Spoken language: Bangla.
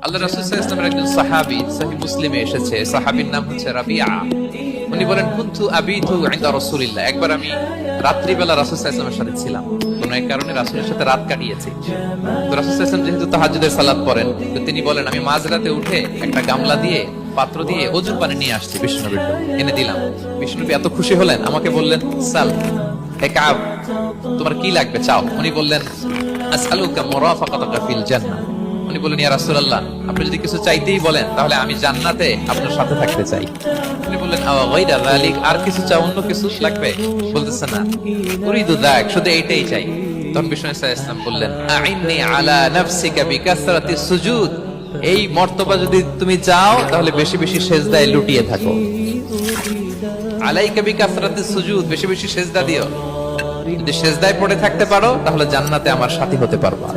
আল্লাহ রাসূল সাল্লাল্লাহু আলাইহি ওয়াসাল্লামের একজন সাহাবী সহিহ মুসলিমে এসেছে, সাহাবীর নাম হচ্ছে রাবিআ। উনি বলেন কুনতু আবিতু ইনদা রাসূলিল্লাহ, একবার আমি রাত্রি বেলা রাসূল সাল্লাল্লাহু আলাইহি ওয়াসাল্লামের সাথে ছিলাম, কোনো এক কারণে রাসূলের সাথে রাত কাটিয়েছি। তো রাসূল সাল্লাল্লাহু আলাইহি ওয়াসাল্লাম যেহেতু তাহাজ্জুদের সালাত পড়েন, তো তিনি বলেন আমি মাঝরাতে উঠে একটা গামলা দিয়ে পাত্র দিয়ে ওযুর পানি নিয়ে আসছি বিষ্ণুনবীর জন্য, এনে দিলাম। বিষ্ণুনবী এত খুশি হলেন, আমাকে বললেন সাল হে কাব, তোমার কি লাগবে চাও। উনি বললেন আসআলুকা মুরাফাকাতাকা ফিল জান্নাহ। উনি বললেন ইয়া রাসূলুল্লাহ, আপনি যদি কিছু চাইতেই বলেন তাহলে আমি জান্নাতে আপনার সাথে থাকতে চাই। উনি বললেন আওয়া গায়রা যালিক, আর কিছু চাও, অন্য কিছু লাগবে? বলতেছে না, উরিদু যাক, শুধু এইটাই চাই। তখন বিষ্ণু সাল্লাল্লাহু আলাইহি ওয়াসাল্লাম বললেন আইন্নি আলা নাফসিকা বিকাসরাতিস সুজুদ, এই মর্তবা যদি তুমি চাও তাহলে বেশি বেশি সেজদায় লুটিয়ে থাকো। আলাইকা বিকাসরাতিস সুজুদ, বেশি বেশি সেজদা দিও। যদি সেজদায় পড়ে থাকতে পারো তাহলে জান্নাতে আমার সাথী হতে পারবা।